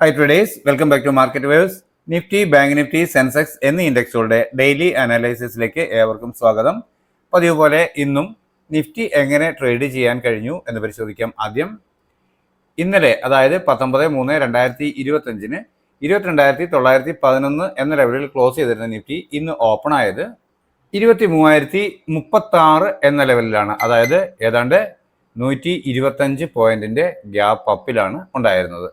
High traders, welcome back to Market Waves. Nifty, bank Nifty, Sensex എന്നീ ഇൻഡെക്സുകളുടെ daily അനാലിസിസിലേക്ക് ഏവർക്കും സ്വാഗതം. പതിവ് പോലെ ഇന്നും നിഫ്റ്റി എങ്ങനെ ട്രേഡ് ചെയ്യാൻ കഴിഞ്ഞു എന്ന് പരിശോധിക്കാം. ആദ്യം ഇന്നലെ, അതായത് 19/3/2025 22,911 എന്ന ലെവലിൽ ക്ലോസ് ചെയ്തിരുന്ന നിഫ്റ്റി ഇന്ന് ഓപ്പൺ ആയത് 23,036 എന്ന ലെവലിലാണ്. അതായത് ഏതാണ്ട് 125 പോയിന്റിന്റെ ഗ്യാപ്പ് അപ്പിലാണ് ഉണ്ടായിരുന്നത്.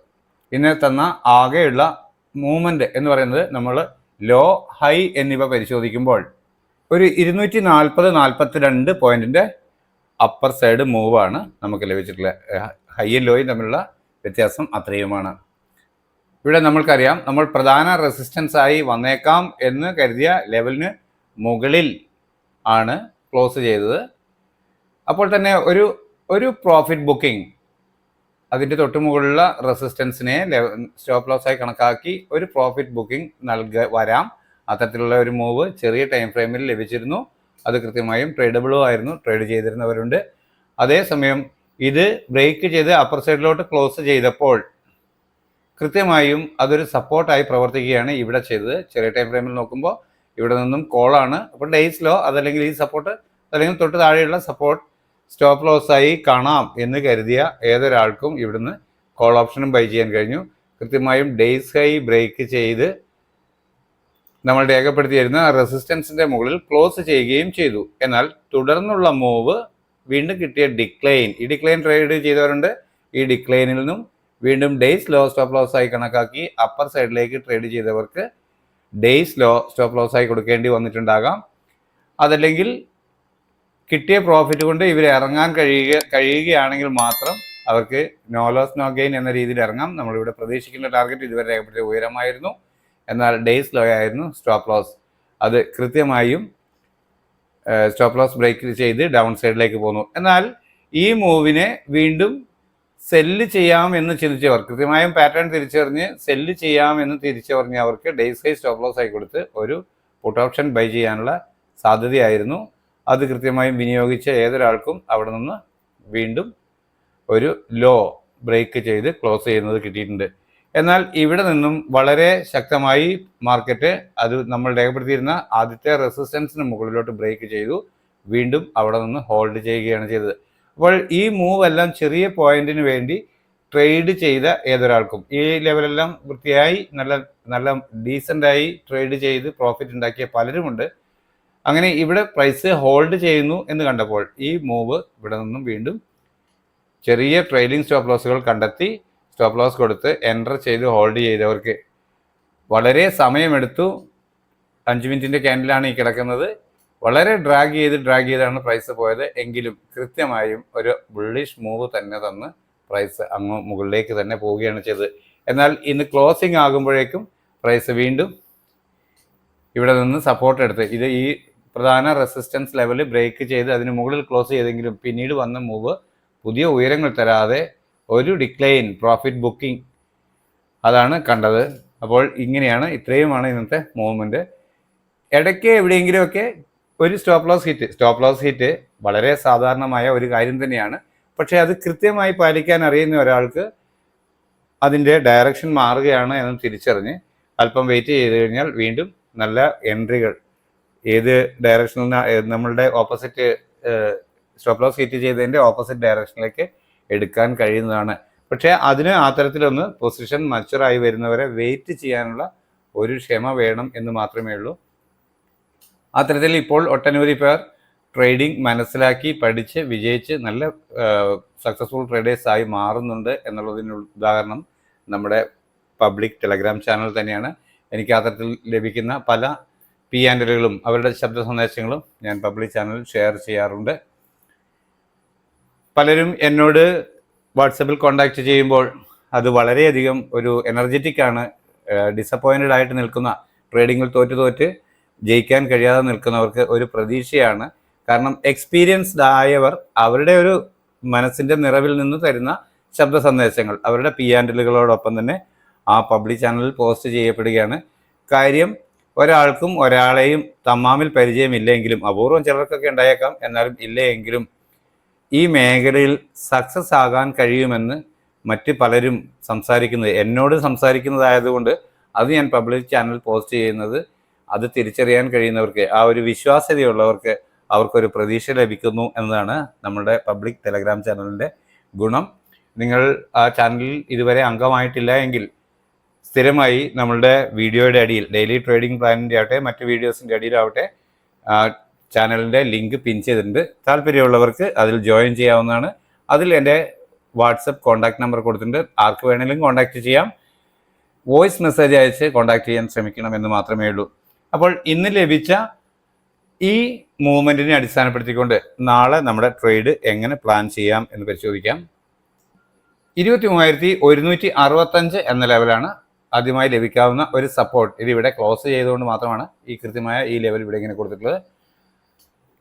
ഇന്ന് തന്ന ആകെയുള്ള മൂവ്മെന്റ് എന്ന് പറയുന്നത് നമ്മൾ ലോ ഹൈ എന്നിവ പരിശോധിക്കുമ്പോൾ ഒരു 240-42 പോയിന്റിന്റെ അപ്പർ സൈഡ് മൂവാണ് നമുക്ക് ലഭിച്ചിട്ടുള്ളത്. ഹൈയും ലോയും തമ്മിലുള്ള വ്യത്യാസം അത്രയുമാണ്. ഇവിടെ നമ്മൾക്കറിയാം, നമ്മൾ പ്രധാന റെസിസ്റ്റൻസ് ആയി വന്നേക്കാം എന്ന് കരുതിയ ലെവലിന് മുകളിൽ ആണ് ക്ലോസ് ചെയ്തത്. അപ്പോൾ തന്നെ ഒരു പ്രോഫിറ്റ് ബുക്കിംഗ് അതിൻ്റെ തൊട്ട് മുകളിലുള്ള റെസിസ്റ്റൻസിനെ സ്റ്റോപ്പ് ലോസ് ആയി കണക്കാക്കി ഒരു പ്രോഫിറ്റ് ബുക്കിംഗ് വരാം. അത്തരത്തിലുള്ള ഒരു മൂവ് ചെറിയ ടൈം ഫ്രെയിമിൽ ലഭിച്ചിരുന്നു. അത് കൃത്യമായും ട്രേഡബിളും ആയിരുന്നു, ട്രേഡ് ചെയ്തിരുന്നവരുണ്ട്. അതേസമയം ഇത് ബ്രേക്ക് ചെയ്ത് അപ്പർ സൈഡിലോട്ട് ക്ലോസ് ചെയ്തപ്പോൾ കൃത്യമായും അതൊരു സപ്പോർട്ടായി പ്രവർത്തിക്കുകയാണ് ഇവിടെ ചെയ്തത്. ചെറിയ ടൈം ഫ്രെയിമിൽ നോക്കുമ്പോൾ ഇവിടെ നിന്നും കോളാണ്. അപ്പോൾ ഡേയ്സ് ലോ അതല്ലെങ്കിൽ ഈ സപ്പോർട്ട് അല്ലെങ്കിൽ തൊട്ട് താഴെയുള്ള സപ്പോർട്ട് സ്റ്റോപ്പ് ലോസ് ആയി കാണാം എന്ന് കരുതിയ ഏതൊരാൾക്കും ഇവിടുന്ന് കോൾ ഓപ്ഷനും ബൈ ചെയ്യാൻ കഴിഞ്ഞു. കൃത്യമായും ഡേയ്സ് ഹൈ ബ്രേക്ക് ചെയ്ത് നമ്മൾ രേഖപ്പെടുത്തിയിരുന്ന റെസിസ്റ്റൻസിന്റെ മുകളിൽ ക്ലോസ് ചെയ്യുകയും ചെയ്തു. എന്നാൽ തുടർന്നുള്ള മൂവ് വീണ്ടും കിട്ടിയ ഡിക്ലൈൻ, ഈ ഡിക്ലൈൻ ട്രേഡ് ചെയ്തവരുണ്ട്. ഈ ഡിക്ലൈനിൽ നിന്നും വീണ്ടും ഡേയ്സ് ലോ സ്റ്റോപ്പ് ലോസ് ആയി കണക്കാക്കി അപ്പർ സൈഡിലേക്ക് ട്രേഡ് ചെയ്തവർക്ക് ഡേയ്സ് ലോ സ്റ്റോപ്പ് ലോസ് ആയി കൊടുക്കേണ്ടി വന്നിട്ടുണ്ടാകാം. അതല്ലെങ്കിൽ കിട്ടിയ പ്രോഫിറ്റ് കൊണ്ട് ഇവർ ഇറങ്ങാൻ കഴിയുകയാണെങ്കിൽ മാത്രം അവർക്ക് നോ ലോസ് നോ ഗെയിൻ എന്ന രീതിയിൽ ഇറങ്ങാം. നമ്മളിവിടെ പ്രതീക്ഷിക്കുന്ന ടാർഗറ്റ് ഇതുവരെ രേഖപ്പെടുത്തിയ ഉയരമായിരുന്നു. എന്നാൽ ഡേയ്സ് ലോ ആയിരുന്നു സ്റ്റോപ്പ് ലോസ്. അത് കൃത്യമായും സ്റ്റോപ്പ് ലോസ് ബ്രേക്ക് ചെയ്ത് ഡൗൺ സൈഡിലേക്ക് പോന്നു. എന്നാൽ ഈ മൂവിനെ വീണ്ടും സെല്ല് ചെയ്യാമെന്ന് ചിന്തിച്ചവർ, കൃത്യമായും പാറ്റേൺ തിരിച്ചറിഞ്ഞ് സെല്ല് ചെയ്യാമെന്ന് തിരിച്ചറിഞ്ഞവർക്ക് ഡേയ്സ് ഹൈ സ്റ്റോപ്പ് ലോസ് ആയി കൊടുത്ത് ഒരു പുട്ട് ഓപ്ഷൻ ബൈ ചെയ്യാനുള്ള സാധ്യതയായിരുന്നു. അത് കൃത്യമായും വിനിയോഗിച്ച ഏതൊരാൾക്കും അവിടെ നിന്ന് വീണ്ടും ഒരു ലോ ബ്രേക്ക് ചെയ്ത് ക്ലോസ് ചെയ്യുന്നത് കിട്ടിയിട്ടുണ്ട്. എന്നാൽ ഇവിടെ നിന്നും വളരെ ശക്തമായി മാർക്കറ്റ് അത് നമ്മൾ രേഖപ്പെടുത്തിയിരുന്ന ആദ്യത്തെ റെസിസ്റ്റൻസിന് മുകളിലോട്ട് ബ്രേക്ക് ചെയ്തു. വീണ്ടും അവിടെ നിന്ന് ഹോൾഡ് ചെയ്യുകയാണ് ചെയ്തത്. അപ്പോൾ ഈ മൂവ് എല്ലാം ചെറിയ പോയിന്റിന് വേണ്ടി ട്രേഡ് ചെയ്ത ഏതൊരാൾക്കും ഈ ലെവലെല്ലാം വൃത്തിയായി നല്ല ഡീസൻ്റായി ട്രേഡ് ചെയ്ത് പ്രോഫിറ്റ് ഉണ്ടാക്കിയ പലരുമുണ്ട്. അങ്ങനെ ഇവിടെ പ്രൈസ് ഹോൾഡ് ചെയ്യുന്നു എന്ന് കണ്ടപ്പോൾ ഈ മൂവ് ഇവിടെ നിന്നും വീണ്ടും ചെറിയ ട്രെയിലിംഗ് സ്റ്റോപ്പ് ലോസുകൾ കണ്ടെത്തി സ്റ്റോപ്പ് ലോസ് കൊടുത്ത് എൻ്റർ ചെയ്ത് ഹോൾഡ് ചെയ്തവർക്ക് വളരെ സമയമെടുത്തു. 5 മിനിറ്റിൻ്റെ ക്യാൻഡിലാണ് ഈ കിടക്കുന്നത്. വളരെ ഡ്രാഗ് ചെയ്താണ് പ്രൈസ് പോയത്. എങ്കിലും കൃത്യമായും ഒരു ബുള്ളിഷ് മൂവ് തന്നെ തന്ന് പ്രൈസ് അങ്ങ് മുകളിലേക്ക് തന്നെ പോവുകയാണ് ചെയ്തത്. എന്നാൽ ഇന്ന് ക്ലോസിംഗ് ആകുമ്പോഴേക്കും പ്രൈസ് വീണ്ടും ഇവിടെ നിന്ന് സപ്പോർട്ട് എടുത്ത് ഈ പ്രധാന റെസിസ്റ്റൻസ് ലെവൽ ബ്രേക്ക് ചെയ്ത് അതിന് മുകളിൽ ക്ലോസ് ചെയ്തെങ്കിലും പിന്നീട് വന്ന മൂവ് പുതിയ ഉയരങ്ങൾ തരാതെ ഒരു ഡിക്ലൈൻ പ്രോഫിറ്റ് ബുക്കിംഗ് അതാണ് കണ്ടത്. അപ്പോൾ ഇത്രയുമാണ് ഇന്നത്തെ മൂവ്മെൻറ്റ്. ഇടയ്ക്ക് എവിടെയെങ്കിലുമൊക്കെ ഒരു സ്റ്റോപ്പ് ലോസ് ഹിറ്റ് വളരെ സാധാരണമായ ഒരു കാര്യം തന്നെയാണ്. പക്ഷേ അത് കൃത്യമായി പാലിക്കാൻ അറിയുന്ന ഒരാൾക്ക് അതിൻ്റെ ഡയറക്ഷൻ മാറുകയാണ് എന്ന് തിരിച്ചറിഞ്ഞ് അല്പം വെയിറ്റ് ചെയ്ത് കഴിഞ്ഞാൽ വീണ്ടും നല്ല എൻട്രികൾ ഏത് ഡയറക്ഷനിൽ നമ്മളുടെ ഓപ്പോസിറ്റ് സ്റ്റോപ്പ് ലോസ് ഹിറ്റ് ചെയ്തതിൻ്റെ ഓപ്പോസിറ്റ് ഡയറക്ഷനിലേക്ക് എടുക്കാൻ കഴിയുന്നതാണ്. പക്ഷേ അതിന് ആ തരത്തിലൊന്ന് പൊസിഷൻ മച്ചുറായി വരുന്നവരെ വെയിറ്റ് ചെയ്യാനുള്ള ഒരു ക്ഷമ വേണം എന്ന് മാത്രമേ ഉള്ളൂ. ആ തരത്തിൽ ഇപ്പോൾ ഒട്ടനവധി പേർ ട്രേഡിംഗ് മനസ്സിലാക്കി പഠിച്ച് വിജയിച്ച് നല്ല സക്സസ്ഫുൾ ട്രേഡേഴ്സായി മാറുന്നുണ്ട് എന്നുള്ളതിന് ഉദാഹരണം നമ്മുടെ പബ്ലിക് ടെലഗ്രാം ചാനൽ തന്നെയാണ്. എനിക്ക് ആ തരത്തിൽ ലഭിക്കുന്ന പല P&Lകളും അവരുടെ ശബ്ദ സന്ദേശങ്ങളും ഞാൻ പബ്ലിക് ചാനലിൽ ഷെയർ ചെയ്യാറുണ്ട്. പലരും എന്നോട് വാട്സപ്പിൽ കോൺടാക്റ്റ് ചെയ്യുമ്പോൾ അത് വളരെയധികം ഒരു എനർജറ്റിക് ആണ്. ഡിസപ്പോയിൻറ്റഡ് ആയിട്ട് നിൽക്കുന്ന, ട്രേഡിങ്ങിൽ തോറ്റ് ജയിക്കാൻ കഴിയാതെ നിൽക്കുന്നവർക്ക് ഒരു പ്രതീക്ഷയാണ്. കാരണം എക്സ്പീരിയൻസ്ഡ് ആയവർ അവരുടെ ഒരു മനസ്സിൻ്റെ നിറവിൽ നിന്ന് തരുന്ന ശബ്ദ സന്ദേശങ്ങൾ അവരുടെ P&Lകളോടൊപ്പം തന്നെ ആ പബ്ലിക് ചാനലിൽ പോസ്റ്റ് ചെയ്യപ്പെടുകയാണ്. കാര്യം ഒരാൾക്കും ഒരാളെയും തമ്മാമിൽ പരിചയമില്ലെങ്കിലും, അപൂർവം ചിലർക്കൊക്കെ ഉണ്ടായേക്കാം, എന്നാലും ഇല്ലെങ്കിലും ഈ മേഖലയിൽ സക്സസ് ആകാൻ കഴിയുമെന്ന് മറ്റ് പലരും സംസാരിക്കുന്നത്, എന്നോട് സംസാരിക്കുന്നതായതുകൊണ്ട് അത് ഞാൻ പബ്ലിക് ചാനൽ പോസ്റ്റ് ചെയ്യുന്നത് അത് തിരിച്ചറിയാൻ കഴിയുന്നവർക്ക്, ആ ഒരു വിശ്വാസ്യതയുള്ളവർക്ക് അവർക്കൊരു പ്രതീക്ഷ ലഭിക്കുന്നു എന്നതാണ് നമ്മുടെ പബ്ലിക് ടെലഗ്രാം ചാനലിൻ്റെ ഗുണം. നിങ്ങൾ ആ ചാനലിൽ ഇതുവരെ അംഗമായിട്ടില്ല എങ്കിൽ സ്ഥിരമായി നമ്മളുടെ വീഡിയോയുടെ അടിയിൽ ഡെയിലി ട്രേഡിംഗ് പ്ലാനിൻ്റെ ആവട്ടെ മറ്റ് വീഡിയോസിൻ്റെ അടിയിലാവട്ടെ ചാനലിൻ്റെ ലിങ്ക് പിൻ ചെയ്തിട്ടുണ്ട്. താല്പര്യമുള്ളവർക്ക് അതിൽ ജോയിൻ ചെയ്യാവുന്നതാണ്. അതിൽ എൻ്റെ വാട്സപ്പ് കോൺടാക്ട് നമ്പർ കൊടുത്തിട്ടുണ്ട്. ആർക്ക് വേണമെങ്കിലും കോൺടാക്റ്റ് ചെയ്യാം. വോയിസ് മെസ്സേജ് അയച്ച് കോൺടാക്ട് ചെയ്യാൻ ശ്രമിക്കണമെന്ന് മാത്രമേ ഉള്ളൂ. അപ്പോൾ ഇന്ന് ലഭിച്ച ഈ മൂവ്മെൻറ്റിനെ അടിസ്ഥാനപ്പെടുത്തിക്കൊണ്ട് നാളെ നമ്മുടെ ട്രേഡ് എങ്ങനെ പ്ലാൻ ചെയ്യാം എന്ന് പരിശോധിക്കാം. 23,165 എന്ന ലെവലാണ് ആദ്യമായി ലഭിക്കാവുന്ന ഒരു സപ്പോർട്ട്. ഇതിവിടെ ക്ലോസ് ചെയ്തുകൊണ്ട് മാത്രമാണ് ഈ കൃത്യമായ ഈ ലെവൽ ഇവിടെ ഇങ്ങനെ കൊടുത്തിട്ടുള്ളത്.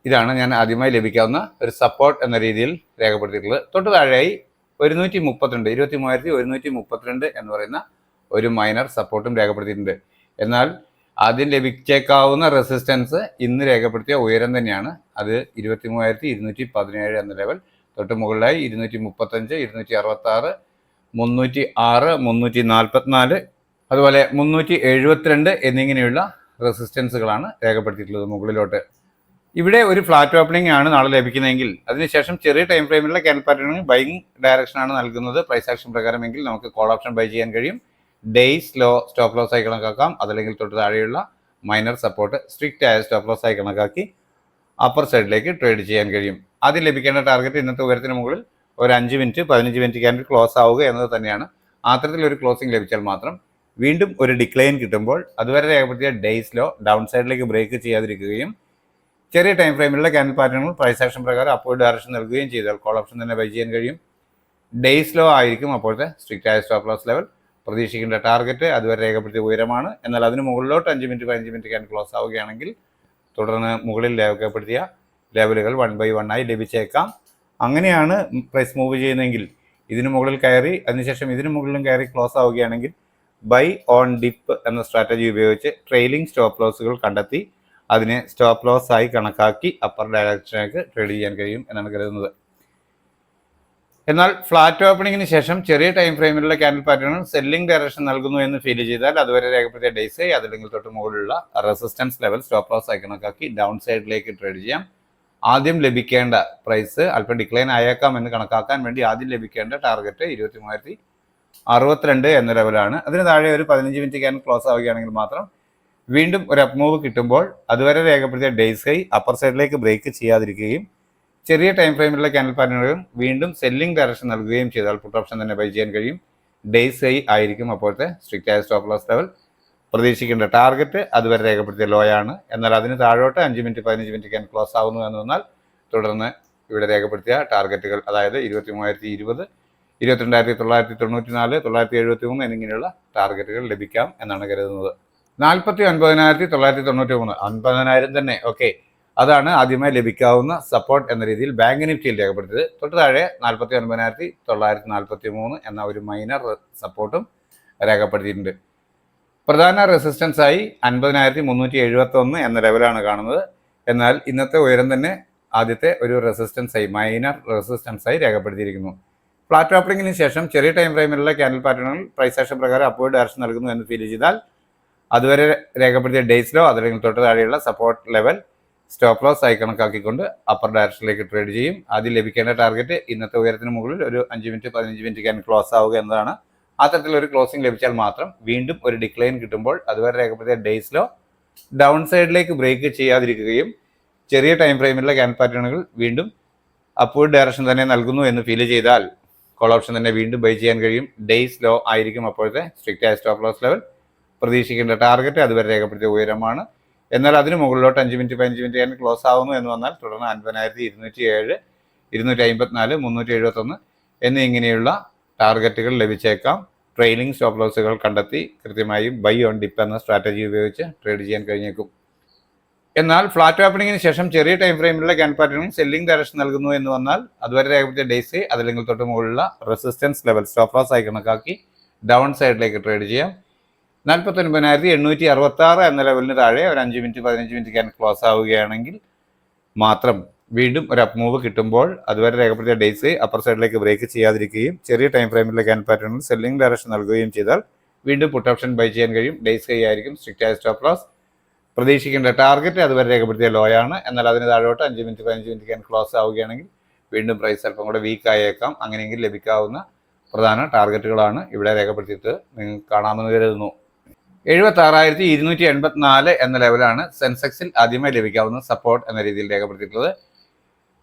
ഇതാണ് ഞാൻ ആദ്യമായി ലഭിക്കാവുന്ന ഒരു സപ്പോർട്ട് എന്ന രീതിയിൽ രേഖപ്പെടുത്തിയിട്ടുള്ളത്. തൊട്ട് താഴെയായി 132, 23,132 എന്ന് പറയുന്ന ഒരു മൈനർ സപ്പോർട്ടും രേഖപ്പെടുത്തിയിട്ടുണ്ട്. എന്നാൽ ആദ്യം ലഭിച്ചേക്കാവുന്ന റെസിസ്റ്റൻസ് ഇന്ന് രേഖപ്പെടുത്തിയ ഉയരം തന്നെയാണ്. അത് 23,217 എന്ന ലെവൽ. തൊട്ട് മുകളിലായി 235, 266, 306, 344, അതുപോലെ 372 എന്നിങ്ങനെയുള്ള റെസിസ്റ്റൻസുകളാണ് രേഖപ്പെടുത്തിയിട്ടുള്ളത് മുകളിലോട്ട്. ഇവിടെ ഒരു ഫ്ലാറ്റ് ഓപ്പണിംഗ് ആണ് നാളെ ലഭിക്കുന്നതെങ്കിൽ അതിനുശേഷം ചെറിയ ടൈം ഫ്രെയിമിലുള്ള ക്യാൻഡിൽ പാറ്റേണിന് ബൈയിങ് ഡയറക്ഷനാണ് നൽകുന്നത് പ്രൈസ് ആക്ഷൻ പ്രകാരമെങ്കിൽ നമുക്ക് കോൾ ഓപ്ഷൻ ബൈ ചെയ്യാൻ കഴിയും. ഡേയ്സ് ലോ സ്റ്റോപ്പ് ലോസ് ആയി കണക്കാക്കാം. അതല്ലെങ്കിൽ തൊട്ട് താഴെയുള്ള മൈനർ സപ്പോർട്ട് സ്ട്രിക്റ്റ് ആയ സ്റ്റോപ്പ് ലോസ് ആയി കണക്കാക്കി അപ്പർ സൈഡിലേക്ക് ട്രേഡ് ചെയ്യാൻ കഴിയും. ആദ്യം ലഭിക്കേണ്ട ടാർഗറ്റ് ഇന്നത്തെ ഉയരത്തിന് മുകളിൽ ഒരു 5 മിനിറ്റ് 15 മിനിറ്റ് ക്യാൻഡിൽ ക്ലോസ് ആവുക എന്നത് തന്നെയാണ്. അത്തരത്തിലൊരു ക്ലോസിംഗ് ലഭിച്ചാൽ മാത്രം വീണ്ടും ഒരു ഡിക്ലൈൻ കിട്ടുമ്പോൾ അതുവരെ രേഖപ്പെടുത്തിയ ഡേയ്സ് ലോ ഡൗൺ സൈഡിലേക്ക് ബ്രേക്ക് ചെയ്യാതിരിക്കുകയും ചെറിയ ടൈം ഫ്രെയിമിലുള്ള ക്യാൻഡിൽ പാറ്റേണുകൾ പ്രൈസ് ആക്ഷൻ പ്രകാരം അപ്വേർഡ് ഡയറക്ഷൻ നൽകുകയും ചെയ്താൽ കോൾ ഓപ്ഷൻ തന്നെ ബൈ ചെയ്യാൻ കഴിയും. ഡേയ്സ് ലോ ആയിരിക്കും അപ്പോഴത്തെ സ്ട്രിക്റ്റ് ആയ സ്റ്റോപ്പ് ലോസ് ലെവൽ. പ്രതീക്ഷിക്കേണ്ട ടാർഗറ്റ് അതുവരെ രേഖപ്പെടുത്തിയ ഉയരമാണ്. എന്നാൽ അതിന് മുകളിലോട്ട് 5 മിനിറ്റ് 15 മിനിറ്റ് ക്യാൻഡിൽ ക്ലോസ് ആവുകയാണെങ്കിൽ തുടർന്ന് മുകളിൽ രേഖപ്പെടുത്തിയ ലെവലുകൾ 1 by 1 ആയി ലഭിച്ചേക്കാം. അങ്ങനെയാണ് പ്രൈസ് മൂവ് ചെയ്യുന്നതെങ്കിൽ ഇതിന് മുകളിൽ കയറി അതിനുശേഷം ഇതിന് മുകളിലും കയറി ക്ലോസ് ആവുകയാണെങ്കിൽ ബൈ ഓൺ ഡിപ്പ് എന്ന സ്ട്രാറ്റജി ഉപയോഗിച്ച് ട്രെയിലിംഗ് സ്റ്റോപ്പ് ലോസുകൾ കണ്ടെത്തി അതിനെ സ്റ്റോപ്പ് ലോസ് ആയി കണക്കാക്കി അപ്പർ ഡയറക്ഷനിലേക്ക് ട്രേഡ് ചെയ്യാൻ കഴിയും എന്നാണ് കരുതുന്നത്. എന്നാൽ ഫ്ലാറ്റ് ഓപ്പണിങ്ങിന് ശേഷം ചെറിയ ടൈം ഫ്രെയിമിലുള്ള ക്യാൻഡിൽ പാറ്റേണുകൾ സെല്ലിംഗ് ഡയറക്ഷൻ നൽകുന്നു എന്ന് ഫീൽ ചെയ്താൽ അതുവരെ രേഖപ്പെടുത്തിയ ഡേയ്സ് അതല്ലെങ്കിൽ തൊട്ട് മുകളിലുള്ള റെസിസ്റ്റൻസ് ലെവൽ സ്റ്റോപ്പ് ലോസ് ആയി കണക്കാക്കി ഡൗൺ സൈഡിലേക്ക് ട്രേഡ് ചെയ്യാം. ആദ്യം ലഭിക്കേണ്ട പ്രൈസ് അല്പം ഡിക്ലൈൻ ആയേക്കാം എന്ന് കണക്കാക്കാൻ വേണ്ടി ആദ്യം ലഭിക്കേണ്ട ടാർഗറ്റ് 23,062 എന്ന ലെവലാണ്. അതിന് താഴെ ഒരു 15 മിനിറ്റ് ക്യാൻഡിൽ ക്ലോസ് ആവുകയാണെങ്കിൽ മാത്രം വീണ്ടും ഒരു അപ്പ് മൂവ് കിട്ടുമ്പോൾ അതുവരെ രേഖപ്പെടുത്തിയ ഡേയ്സ് ഹൈ അപ്പർ സൈഡിലേക്ക് ബ്രേക്ക് ചെയ്യാതിരിക്കുകയും ചെറിയ ടൈം ഫ്രെയിമിലുള്ള ക്യാൻഡിൽ പാറ്റേണുകൾ വീണ്ടും സെല്ലിംഗ് ഡയറക്ഷൻ നൽകുകയും ചെയ്താൽ പുട്ട് ഓപ്ഷൻ തന്നെ ബൈ ചെയ്യാൻ കഴിയും. ഡേയ്സ് ഹൈ ആയിരിക്കും അപ്പോഴത്തെ സ്ട്രിക്റ്റ് ആയ സ്റ്റോപ്പ് ലോസ് ലെവൽ. പ്രതീക്ഷിക്കേണ്ട ടാർഗറ്റ് അതുവരെ രേഖപ്പെടുത്തിയ ലോ ആണ്. എന്നാൽ അതിന് താഴോട്ട് 5 മിനിറ്റ് 15 മിനിറ്റ് ക്യാൻഡിൽ ക്ലോസ് ആവുന്നു എന്ന് വന്നാൽ തുടർന്ന് ഇവിടെ രേഖപ്പെടുത്തിയ ടാർഗറ്റുകൾ അതായത് 23,020, 22,994, 973 എന്നിങ്ങനെയുള്ള ടാർഗറ്റുകൾ ലഭിക്കാം എന്നാണ് കരുതുന്നത്. 49,993, 50,000 തന്നെ. ഓക്കെ, അതാണ് ആദ്യമായി ലഭിക്കാവുന്ന സപ്പോർട്ട് എന്ന രീതിയിൽ ബാങ്ക് നിഫ്റ്റിയിൽ രേഖപ്പെടുത്തിയത്. തൊട്ട് താഴെ 49,943 എന്ന ഒരു മൈനർ സപ്പോർട്ടും രേഖപ്പെടുത്തിയിട്ടുണ്ട്. പ്രധാന റെസിസ്റ്റൻസ് ആയി 50,371 എന്ന ലെവലാണ് കാണുന്നത്. എന്നാൽ ഇന്നത്തെ ഉയരം തന്നെ ആദ്യത്തെ ഒരു റെസിസ്റ്റൻസ് ആയി മൈനർ റെസിസ്റ്റൻസ് ആയി രേഖപ്പെടുത്തിയിരിക്കുന്നു. ഫ്ലാറ്റ് ഓപ്പണിങ്ങിന് ശേഷം ചെറിയ ടൈം ഫ്രെയിമിലുള്ള ക്യാൻഡിൽ പാറ്റേണുകൾ പ്രൈസ് ആക്ഷൻ പ്രകാരം അപ്വേർഡ് ഡയറക്ഷൻ നൽകുന്നു എന്ന് ഫീൽ ചെയ്താൽ അതുവരെ രേഖപ്പെടുത്തിയ ഡേയ്സ് ലോ അതല്ലെങ്കിൽ തൊട്ട് താഴെയുള്ള സപ്പോർട്ട് ലെവൽ സ്റ്റോപ്പ് ലോസ് ആയി കണക്കാക്കിക്കൊണ്ട് അപ്പർ ഡയറക്ഷനിലേക്ക് ട്രേഡ് ചെയ്യും. ആദ്യം ലഭിക്കേണ്ട ടാർഗറ്റ് ഇന്നത്തെ ഉയരത്തിന് മുകളിൽ ഒരു 5 മിനിറ്റ് 15 മിനിറ്റ് ക്യാൻഡിൽ ക്ലോസ് ആവുക എന്നതാണ്. അത്തരത്തിലൊരു ക്ലോസിംഗ് ലഭിച്ചാൽ മാത്രം വീണ്ടും ഒരു ഡിക്ലൈൻ കിട്ടുമ്പോൾ അതുവരെ രേഖപ്പെടുത്തിയ ഡേയ്സ് ലോ ഡൗൺ സൈഡിലേക്ക് ബ്രേക്ക് ചെയ്യാതിരിക്കുകയും ചെറിയ ടൈം ഫ്രെയിമിലുള്ള ക്യാൻഡിൽ പാറ്റേണുകൾ വീണ്ടും അപ്വേർഡ് ഡയറക്ഷൻ തന്നെ നൽകുന്നു എന്ന് ഫീൽ ചെയ്താൽ കോൾ ഓപ്ഷൻ തന്നെ വീണ്ടും ബൈ ചെയ്യാൻ കഴിയും. ഡേയ്സ് ലോ ആയിരിക്കും അപ്പോഴത്തെ സ്ട്രിക്റ്റ് ആയ സ്റ്റോപ്പ് ലോസ് ലെവൽ. പ്രതീക്ഷിക്കേണ്ട ടാർഗറ്റ് അതുവരെ രേഖപ്പെടുത്തിയ ഉയരമാണ്. എന്നാൽ അതിന് മുകളിലോട്ട് 5 മിനിറ്റ് 15 മിനിറ്റ് ക്യാൻഡിൽ ക്ലോസ് ആവുന്നു എന്ന് വന്നാൽ തുടർന്ന് 50,207, 254, 371 എന്നിങ്ങനെയുള്ള ടാർഗറ്റുകൾ ലഭിച്ചേക്കാം. ട്രെയിലിംഗ് സ്റ്റോപ്പ് ലോസുകൾ കണ്ടെത്തി കൃത്യമായും ബൈ ഓൺ ഡിപ്പ് എന്ന സ്ട്രാറ്റജി ഉപയോഗിച്ച് ട്രേഡ് ചെയ്യാൻ കഴിഞ്ഞേക്കും. എന്നാൽ ഫ്ലാറ്റ് ഓപ്പണിങ്ങിന് ശേഷം ചെറിയ ടൈം ഫ്രെയിമിലുള്ള ക്യാൻഡിൽ പാറ്റേണുകൾ സെല്ലിംഗ് ഡയറക്ഷൻ നൽകുന്നു എന്ന് വന്നാൽ അതുവരെ രേഖപ്പെടുത്തിയ ഡേയ്സ് അതല്ലെങ്കിൽ തൊട്ട് മുകളിലുള്ള റെസിസ്റ്റൻസ് ലെവൽ സ്റ്റോപ്പ് ലോസ് ആയി കണക്കാക്കി ഡൗൺ സൈഡിലേക്ക് ട്രേഡ് ചെയ്യാം. 49,866 എന്ന ലെവലിന് താഴെ ഒരു 5 മിനിറ്റ് 15 മിനിറ്റ് ക്യാൻഡിൽ ക്ലോസ് ആവുകയാണെങ്കിൽ മാത്രം വീണ്ടും ഒരു അപ്പ് മൂവ് കിട്ടുമ്പോൾ അതുവരെ രേഖപ്പെടുത്തിയ ഡേയ്സ് അപ്പർ സൈഡിലേക്ക് ബ്രേക്ക് ചെയ്യാതിരിക്കുകയും ചെറിയ ടൈം ഫ്രെയിമിലെ ക്യാൻഡിൽ പാറ്റേണിൽ സെല്ലിംഗ് ഡയറക്ഷൻ നൽകുകയും ചെയ്താൽ വീണ്ടും പുട്ട് ഓപ്ഷൻ ബൈ ചെയ്യാൻ കഴിയും. ഡേയ്സ് ഹൈ ആയിരിക്കും, സ്ട്രിക്റ്റ് ആയ സ്റ്റോപ്പ് ലോസ്. പ്രതീക്ഷിക്കേണ്ട ടാർഗറ്റ് അതുവരെ രേഖപ്പെടുത്തിയ ലോ ആണ്. എന്നാൽ അതിന് താഴോട്ട് 5 മിനിറ്റ് 15 മിനിറ്റ് ക്യാൻ ക്ലോസ് ആവുകയാണെങ്കിൽ വീണ്ടും പ്രൈസ് അല്പം കൂടെ വീക്ക് ആയേക്കാം. അങ്ങനെയെങ്കിൽ ലഭിക്കാവുന്ന പ്രധാന ടാർഗറ്റുകളാണ് ഇവിടെ രേഖപ്പെടുത്തിയിട്ട് നിങ്ങൾക്ക് കാണാമെന്ന് കരുതുന്നു. 76,284 എന്ന ലെവലാണ് സെൻസെക്സിൽ ആദ്യമായി ലഭിക്കാവുന്ന സപ്പോർട്ട് എന്ന രീതിയിൽ രേഖപ്പെടുത്തിയിട്ടുള്ളത്.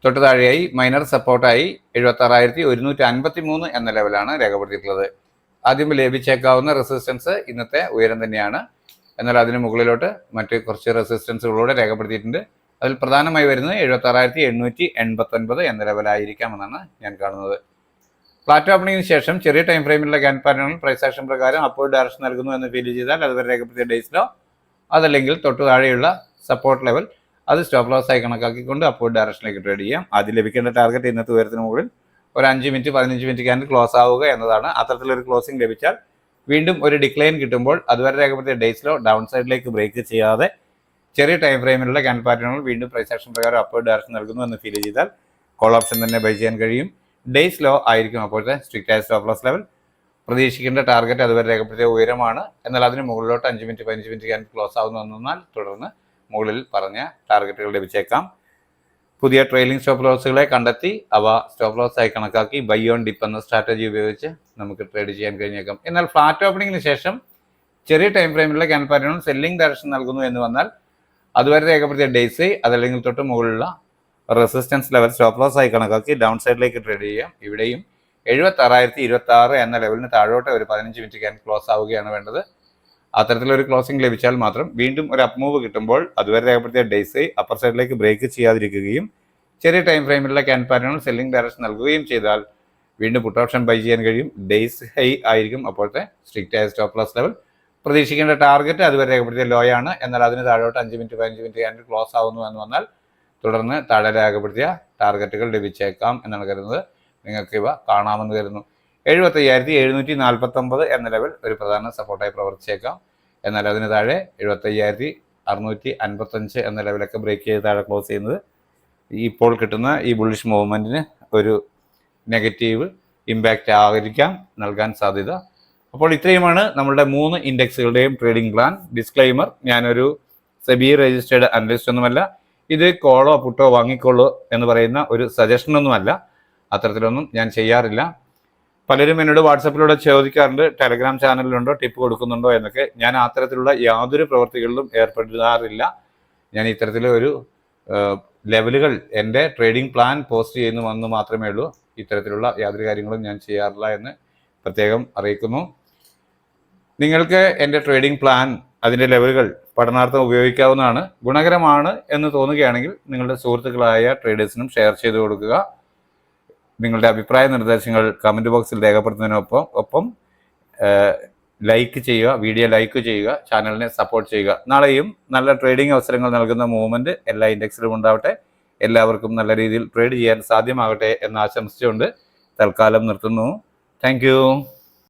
തൊട്ട് താഴെയായി മൈനർ സപ്പോർട്ടായി 76,153 എന്ന ലെവലാണ് രേഖപ്പെടുത്തിയിട്ടുള്ളത്. ആദ്യം ലഭിച്ചേക്കാവുന്ന റെസിസ്റ്റൻസ് ഇന്നത്തെ ഉയരം തന്നെയാണ്. എന്നാൽ അതിന് മുകളിലോട്ട് മറ്റ് കുറച്ച് റെസിസ്റ്റൻസുകളൂടെ രേഖപ്പെടുത്തിയിട്ടുണ്ട്. അതിൽ പ്രധാനമായി വരുന്നത് 76,889 എന്ന ലെവലായിരിക്കാമെന്നാണ് ഞാൻ കാണുന്നത്. ഫ്ലാറ്റ് ഓപ്പണിങ്ങിന് ശേഷം ചെറിയ ടൈം ഫ്രെയിമിലുള്ള ക്യാൻഡിൽ പാറ്റേണിൽ പ്രൈസ് ആക്ഷൻ പ്രകാരം അപ്വേർഡ് ഡയറക്ഷൻ നൽകുന്നു എന്ന് ഫീൽ ചെയ്താൽ അതുവരെ രേഖപ്പെടുത്തിയ ഡേയ്സിലോ അതല്ലെങ്കിൽ തൊട്ട് താഴെയുള്ള സപ്പോർട്ട് ലെവൽ അത് സ്റ്റോപ്പ് ലോസ് ആയി കണക്കാക്കിക്കൊണ്ട് അപ്വേർഡ് ഡയറക്ഷനിലേക്ക് ട്രേഡ് ചെയ്യാം. ആദ്യം ലഭിക്കേണ്ട ടാർഗറ്റ് ഇന്നത്തെ ഉയരത്തിന് മുകളിൽ ഒരു 5 മിനിറ്റ് 15 മിനിറ്റ് ക്യാൻഡിൽ ക്ലോസ് ആവുക എന്നതാണ്. അത്തരത്തിലൊരു ക്ലോസിംഗ് ലഭിച്ചാൽ വീണ്ടും ഒരു ഡിക്ലൈൻ കിട്ടുമ്പോൾ അതുവരെ രേഖപ്പെടുത്തിയ ഡേയ്സിലോ ഡൗൺ സൈഡിലേക്ക് ബ്രേക്ക് ചെയ്യാതെ ചെറിയ ടൈം ഫ്രെയിമിലുള്ള ക്യാൻഡിൽ പാറ്റേണുകൾ വീണ്ടും പ്രൈസ് ആക്ഷൻ പ്രകാരം അപ്വേർഡ് ഡയറക്ഷൻ നൽകുന്നു എന്ന് ഫീൽ ചെയ്താൽ കോൾ ഓപ്ഷൻ തന്നെ ബൈ ചെയ്യാൻ കഴിയും. ഡേയ്സ് ലോ ആയിരിക്കും അപ്പോഴത്തെ സ്ട്രിക്റ്റ് ആയ സ്റ്റോപ്പ് ലോസ് ലെവൽ. പ്രതീക്ഷിക്കേണ്ട ടാർഗറ്റ് അതുവരെ രേഖപ്പെടുത്തിയ ഉയരമാണ്. എന്നാൽ അതിന് മുകളിലോട്ട് 5 മിനിറ്റ് 15 മിനിറ്റ് ക്യാൻഡിൽ ക്ലോസ് ആവുന്നു എന്നാൽ തുടർന്ന് മുകളിൽ പറഞ്ഞ ടാർഗറ്റുകൾ ലഭിച്ചേക്കാം. പുതിയ ട്രെയിലിംഗ് സ്റ്റോപ്പ് ലോസുകളെ കണ്ടെത്തി അവ സ്റ്റോപ്പ് ലോസ് ആയി കണക്കാക്കി ബൈ ഓൺ ഡിപ്പ് എന്ന സ്ട്രാറ്റജി ഉപയോഗിച്ച് നമുക്ക് ട്രേഡ് ചെയ്യാൻ കഴിഞ്ഞേക്കാം. എന്നാൽ ഫ്ലാറ്റ് ഓപ്പണിങ്ങിന് ശേഷം ചെറിയ ടൈം ഫ്രെയിമിലുള്ള ക്യാൻഡിൽ പാറ്റേണും സെല്ലിംഗ് ഡയറക്ഷൻ നൽകുന്നു എന്ന് വന്നാൽ അതുവരെ രേഖപ്പെടുത്തിയ ഡേയ്സ് അതല്ലെങ്കിൽ തൊട്ട് മുകളിലുള്ള റെസിസ്റ്റൻസ് ലെവൽ സ്റ്റോപ്പ് ലോസ് ആയി കണക്കാക്കി ഡൗൺ സൈഡിലേക്ക് ട്രേഡ് ചെയ്യാം. ഇവിടെയും 76,026 എന്ന ലെവലിന് താഴോട്ട് ഒരു 15 മിനിറ്റ് ക്യാൻഡിൽ ക്ലോസ് ആവുകയാണ് വേണ്ടത്. അത്തരത്തിലൊരു ക്ലോസിംഗ് ലഭിച്ചാൽ മാത്രം വീണ്ടും ഒരു അപ്പ് മൂവ് കിട്ടുമ്പോൾ അതുവരെ രേഖപ്പെടുത്തിയ ഡേയ്സ് അപ്പർ സൈഡിലേക്ക് ബ്രേക്ക് ചെയ്യാതിരിക്കുകയും ചെറിയ ടൈം ഫ്രെയിമിലുള്ള ക്യാൻഡിൽ പാറ്റേണിൽ സെല്ലിംഗ് ഡയറക്ഷൻ നൽകുകയും ചെയ്താൽ വീണ്ടും പുട്ട് ഓപ്ഷൻ ബൈ ചെയ്യാൻ കഴിയും. ഡേയ്സ് ഹൈ ആയിരിക്കും അപ്പോഴത്തെ സ്ട്രിക്റ്റ് ആയ സ്റ്റോപ്പ് ലോസ് ലെവൽ. പ്രതീക്ഷിക്കേണ്ട ടാർഗറ്റ് അതുവരെ രേഖപ്പെടുത്തിയ ലോ ആണ്. എന്നാൽ അതിന് താഴോട്ട് 5 മിനിറ്റ് 15 മിനിറ്റ് ക്യാൻഡിൽ ക്ലോസ് ആവുന്നു എന്ന് വന്നാൽ തുടർന്ന് താഴെ രേഖപ്പെടുത്തിയ ടാർഗറ്റുകൾ ലഭിച്ചേക്കാം എന്നാണ് കരുതുന്നത്. നിങ്ങൾക്ക് ഇവ കാണാമെന്ന് കരുതുന്നു. 75,749 എന്ന ലെവൽ ഒരു പ്രധാന സപ്പോർട്ടായി പ്രവർത്തിച്ചേക്കാം. എന്നാൽ അതിന് താഴെ 75,655 എന്ന ലെവലൊക്കെ ബ്രേക്ക് ചെയ്ത് താഴെ ക്ലോസ് ചെയ്യുന്നത് ഇപ്പോൾ കിട്ടുന്ന ഈ ബുള്ളിഷ് മൂവ്മെൻറ്റിന് ഒരു നെഗറ്റീവ് ഇമ്പാക്റ്റ് ആയിരിക്കാം നൽകാൻ സാധ്യത. അപ്പോൾ ഇത്രയുമാണ് നമ്മളുടെ 3 ഇൻഡെക്സുകളുടെയും ട്രേഡിംഗ് പ്ലാൻ. ഡിസ്ക്ലൈമർ, ഞാനൊരു സെബി രജിസ്റ്റേർഡ് അനലിസ്റ്റ് ഒന്നുമല്ല. ഇത് കോളോ പുട്ടോ വാങ്ങിക്കോളൂ എന്ന് പറയുന്ന ഒരു സജഷനൊന്നുമല്ല. അത്തരത്തിലൊന്നും ഞാൻ ചെയ്യാറില്ല. പലരും എന്നോട് വാട്സപ്പിലൂടെ ചോദിക്കാറുണ്ട്, ടെലഗ്രാം ചാനലിലുണ്ടോ, ടിപ്പ് കൊടുക്കുന്നുണ്ടോ എന്നൊക്കെ. ഞാൻ അത്തരത്തിലുള്ള യാതൊരു പ്രവൃത്തികളിലും ഏർപ്പെടാറില്ല. ഞാൻ ഇത്തരത്തിലൊരു ലെവലുകൾ എൻ്റെ ട്രേഡിംഗ് പ്ലാൻ പോസ്റ്റ് ചെയ്യുന്നുവെന്ന് മാത്രമേ ഉള്ളൂ. ഇത്തരത്തിലുള്ള യാതൊരു കാര്യങ്ങളും ഞാൻ ചെയ്യാറില്ല എന്ന് പ്രത്യേകം അറിയിക്കുന്നു. നിങ്ങൾക്ക് എൻ്റെ ട്രേഡിംഗ് പ്ലാൻ അതിൻ്റെ ലെവലുകൾ പഠനാർത്ഥം ഉപയോഗിക്കാവുന്നതാണ്. ഗുണകരമാണ് എന്ന് തോന്നുകയാണെങ്കിൽ നിങ്ങളുടെ സുഹൃത്തുക്കളായ ട്രേഡേഴ്സിനും ഷെയർ ചെയ്ത് കൊടുക്കുക. നിങ്ങളുടെ അഭിപ്രായ നിർദ്ദേശങ്ങൾ കമൻറ്റ് ബോക്സിൽ രേഖപ്പെടുത്തുന്നതിനൊപ്പം ലൈക്ക് ചെയ്യുക, വീഡിയോ ലൈക്ക് ചെയ്യുക, ചാനലിനെ സപ്പോർട്ട് ചെയ്യുക. നാളെയും നല്ല ട്രേഡിംഗ് അവസരങ്ങൾ നൽകുന്ന മൂവ്മെൻറ്റ് എല്ലാ ഇൻഡെക്സിലും ഉണ്ടാവട്ടെ. എല്ലാവർക്കും നല്ല രീതിയിൽ ട്രേഡ് ചെയ്യാൻ സാധ്യമാകട്ടെ എന്ന് ആശംസിച്ചുകൊണ്ട് തൽക്കാലം നിർത്തുന്നു. താങ്ക്